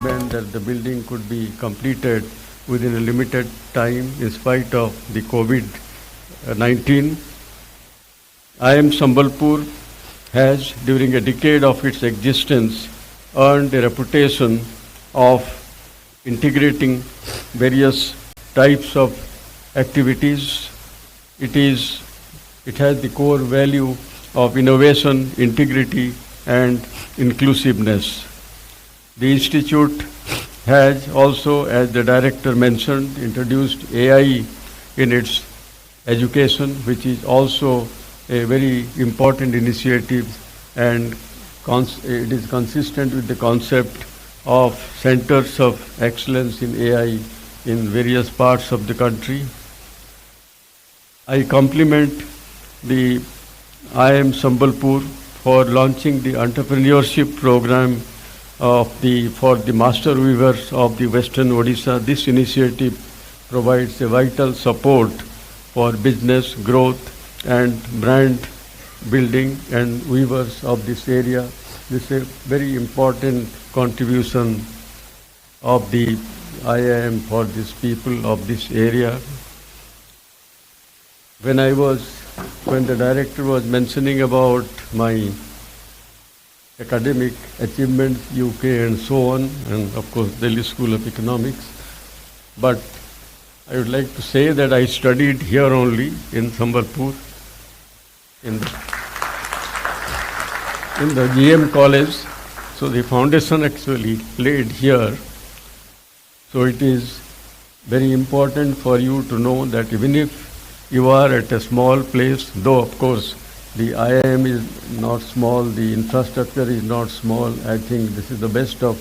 meant that the building could be completed within a limited time in spite of the COVID-19. IIM Sambalpur has, during a decade of its existence, earned a reputation of integrating various types of activities. It has the core value of innovation, integrity, and inclusiveness. The Institute has also, as the director mentioned, introduced AI in its education, which is also a very important initiative, and it is consistent with the concept of centers of excellence in AI in various parts of the country. I compliment the IIM Sambalpur for launching the entrepreneurship program for the master weavers of the Western Odisha. This initiative provides a vital support for business growth and brand building and weavers of this area. This is a very important contribution of the IIM for these people of this area. When the director was mentioning about my academic achievements, UK and so on, and of course Delhi School of Economics, but I would like to say that I studied here only in Sambalpur, in the GM college, so the foundation actually laid here. So it is very important for you to know that even if you are at a small place, though of course the IIM is not small, the infrastructure is not small. I think this is the best of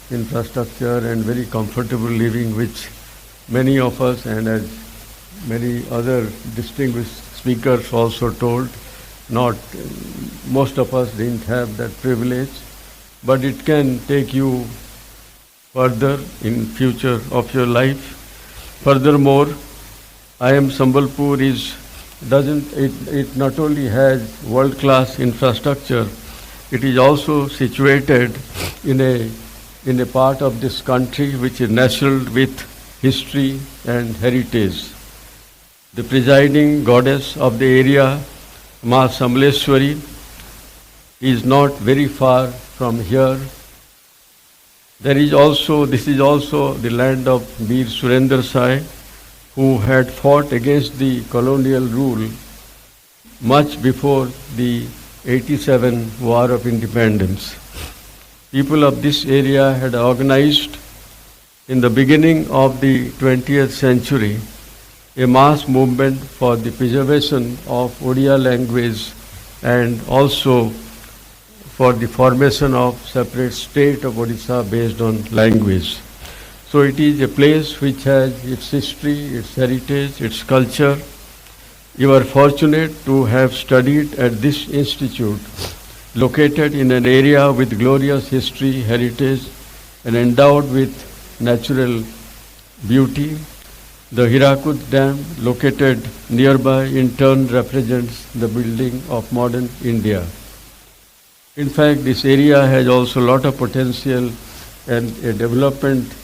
infrastructure and very comfortable living, which many of us, and as many other distinguished speakers also told, most of us didn't have that privilege, but it can take you further in future of your life. Furthermore, IIM Sambalpur it not only has world-class infrastructure, it is also situated in a part of this country which is nestled with history and heritage. The presiding goddess of the area, Ma Samleshwari, is not very far from here. This is also the land of Veer Surendra Sai, who had fought against the colonial rule much before the 87 War of Independence. People of this area had organized in the beginning of the 20th century a mass movement for the preservation of Odia language and also for the formation of separate state of Odisha based on language. So it is a place which has its history, its heritage, its culture. You are fortunate to have studied at this institute, located in an area with glorious history, heritage, and endowed with natural beauty. The Hirakud Dam, located nearby, in turn represents the building of modern India. In fact, this area has also a lot of potential, and a development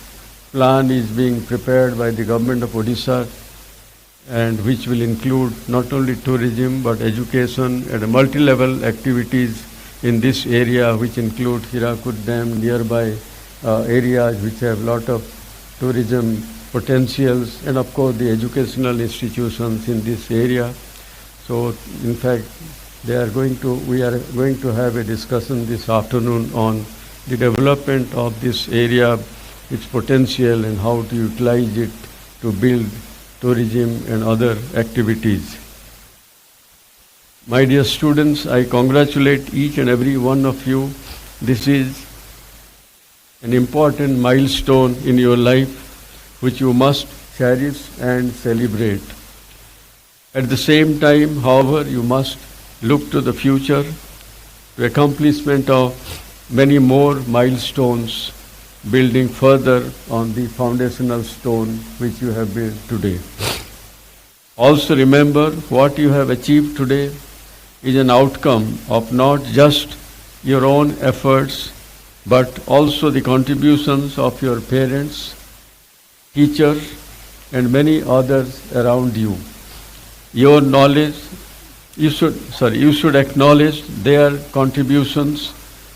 plan is being prepared by the government of Odisha, and which will include not only tourism but education and multi-level activities in this area, which include Hirakud Dam, nearby areas which have a lot of tourism potentials, and of course the educational institutions in this area. So in fact, we are going to have a discussion this afternoon on the development of this area, its potential, and how to utilize it to build tourism and other activities. My dear students, I congratulate each and every one of you. This is an important milestone in your life which you must cherish and celebrate. At the same time, however, you must look to the future, to accomplishment of many more milestones, building further on the foundational stone which you have built today. Also remember, what you have achieved today is an outcome of not just your own efforts, but also the contributions of your parents, teachers, and many others around you. Your knowledge, you should acknowledge their contributions.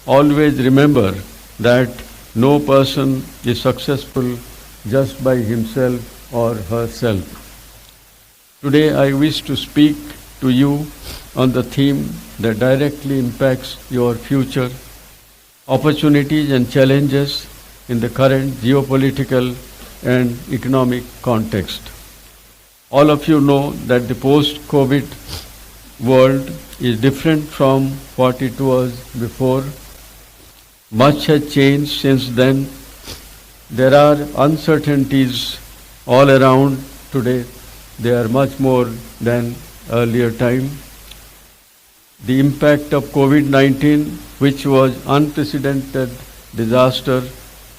Always remember that no person is successful just by himself or herself. Today I wish to speak to you on the theme that directly impacts your future, opportunities and challenges in the current geopolitical and economic context. All of you know that the post-COVID world is different from what it was before. Much has changed since then. There are uncertainties all around today. They are much more than earlier time. The impact of COVID-19, which was unprecedented disaster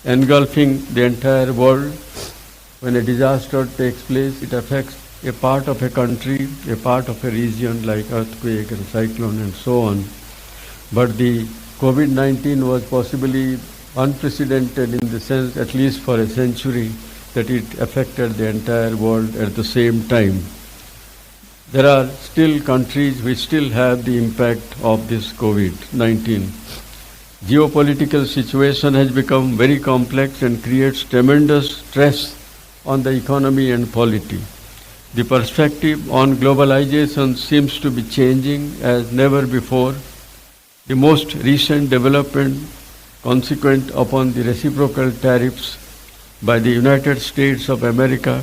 engulfing the entire world. When a disaster takes place, it affects a part of a country, a part of a region like earthquake and cyclone and so on. But the COVID-19 was possibly unprecedented in the sense, at least for a century, that it affected the entire world at the same time. There are still countries which still have the impact of this COVID-19. Geopolitical situation has become very complex and creates tremendous stress on the economy and polity. The perspective on globalization seems to be changing as never before. The most recent development consequent upon the reciprocal tariffs by the United States of America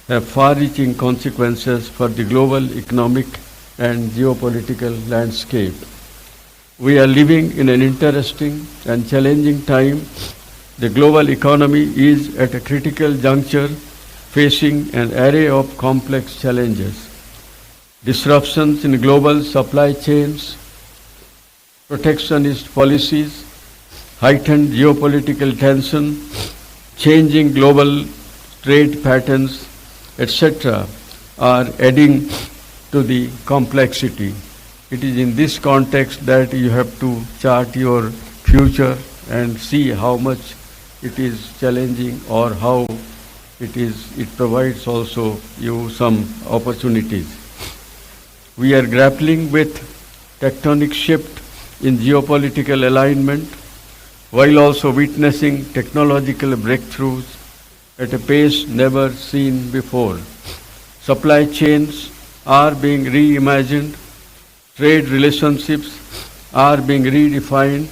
have far-reaching consequences for the global economic and geopolitical landscape. We are living in an interesting and challenging time. The global economy is at a critical juncture, facing an array of complex challenges. Disruptions in global supply chains, protectionist policies, heightened geopolitical tension, changing global trade patterns, etc., are adding to the complexity. It is in this context that you have to chart your future and see how much it is challenging or how it provides also you some opportunities. We are grappling with tectonic shift in geopolitical alignment while also witnessing technological breakthroughs at a pace never seen before. Supply chains are being reimagined, trade relationships are being redefined,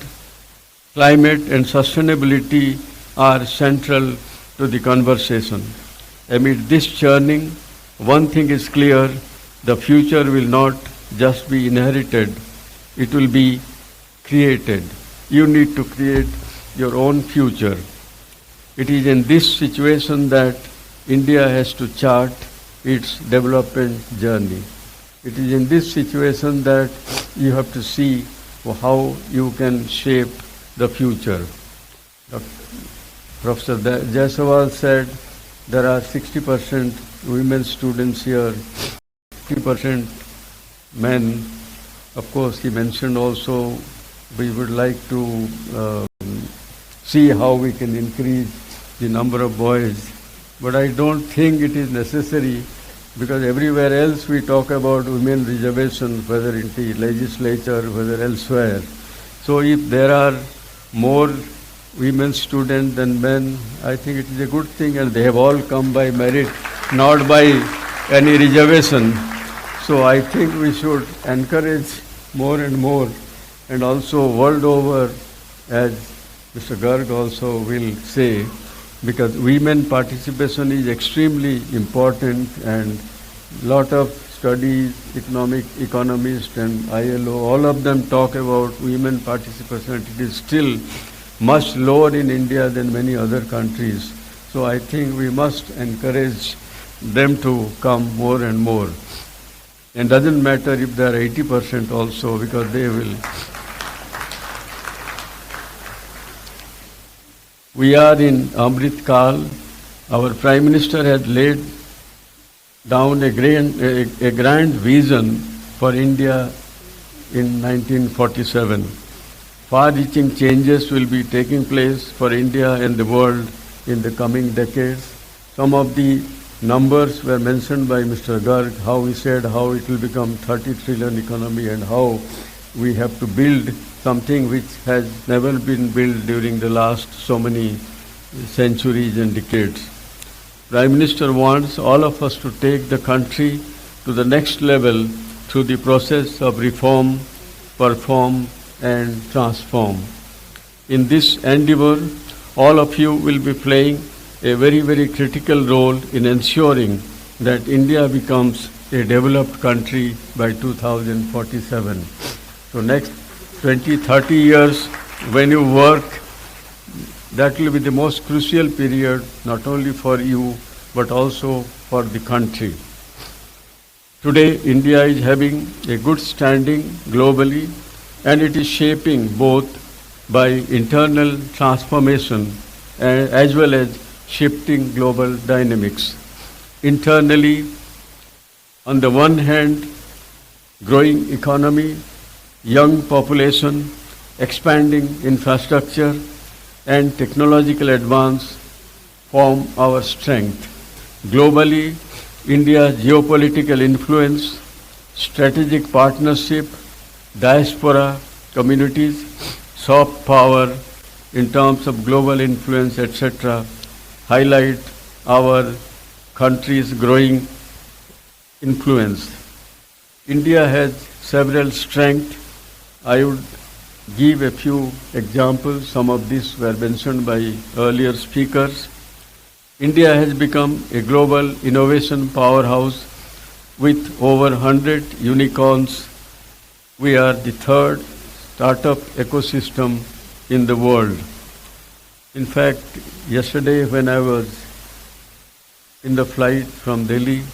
climate and sustainability are central to the conversation. Amid this churning, one thing is clear, the future will not just be inherited, it will be created. You need to create your own future. It is in this situation that India has to chart its development journey. It is in this situation that you have to see how you can shape the future. Professor Jaiswal said there are 60% women students here, 50% men. Of course, he mentioned also we would like to see how we can increase the number of boys. But I don't think it is necessary because everywhere else we talk about women reservation, whether in the legislature, whether elsewhere. So if there are more women students than men, I think it is a good thing, and they have all come by merit, not by any reservation. So I think we should encourage more and more, and also world over, as Mr. Garg also will say, because women participation is extremely important, and lot of studies, economists and ILO, all of them talk about women participation. It is still much lower in India than many other countries. So I think we must encourage them to come more and more. And doesn't matter if they are 80% also, because they will. We are in Amrit Kal. Our Prime Minister had laid down a grand vision for India in 1947. Far-reaching changes will be taking place for India and the world in the coming decades. Some of the numbers were mentioned by Mr. Garg, how he said how it will become 30 trillion economy and how we have to build something which has never been built during the last so many centuries and decades. Prime Minister wants all of us to take the country to the next level through the process of reform, perform and transform. In this endeavor, all of you will be playing a very, very critical role in ensuring that India becomes a developed country by 2047. So next 20, 30 years when you work, that will be the most crucial period not only for you but also for the country. Today, India is having a good standing globally and it is shaping both by internal transformation as well as shifting global dynamics. Internally, on the one hand, growing economy, young population, expanding infrastructure and technological advance form our strength. Globally, India's geopolitical influence, strategic partnership, diaspora communities, soft power in terms of global influence, etc., highlight our country's growing influence. India has several strengths. I would give a few examples. Some of these were mentioned by earlier speakers. India has become a global innovation powerhouse with over 100 unicorns. We are the third startup ecosystem in the world. In fact, yesterday when I was in the flight from Delhi,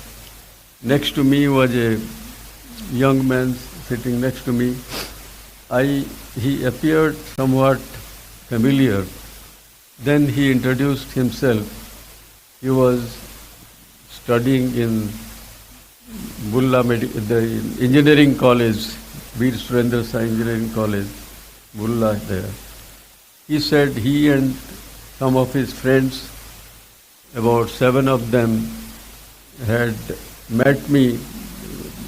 next to me was a young man sitting next to me. He appeared somewhat familiar. Then he introduced himself. He was studying in Bulla the engineering college, Veer Surendra Sai Engineering College, Bulla there. He said he and some of his friends, about 7 of them, had met me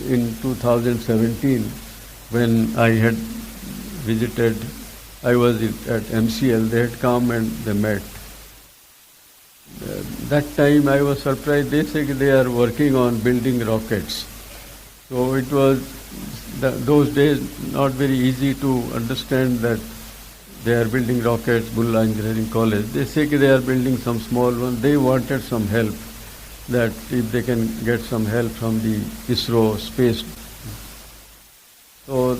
in 2017 when I had visited. I was at MCL. They had come and they met. That time I was surprised. They said they are working on building rockets. So it was those days not very easy to understand that they are building rockets, Bulla Engineering College. They say they are building some small one. They wanted some help, that if they can get some help from the ISRO space. So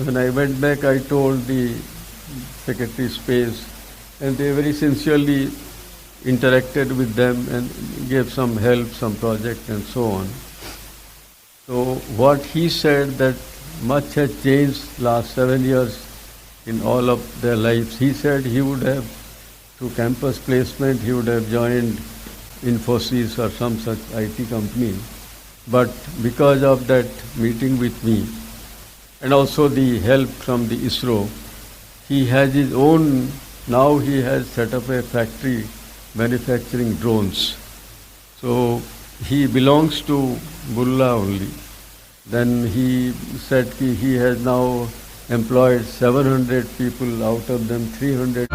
when I went back, I told the Secretary Space, and they very sincerely interacted with them and gave some help, some project and so on. So what he said, that much has changed last 7 years in all of their lives. He said he would have, through campus placement, he would have joined Infosys or some such IT company. But because of that meeting with me and also the help from the ISRO, he has his own, now he has set up a factory manufacturing drones. So he belongs to Bulla only. Then he said he has now employed 700 people, out of them 300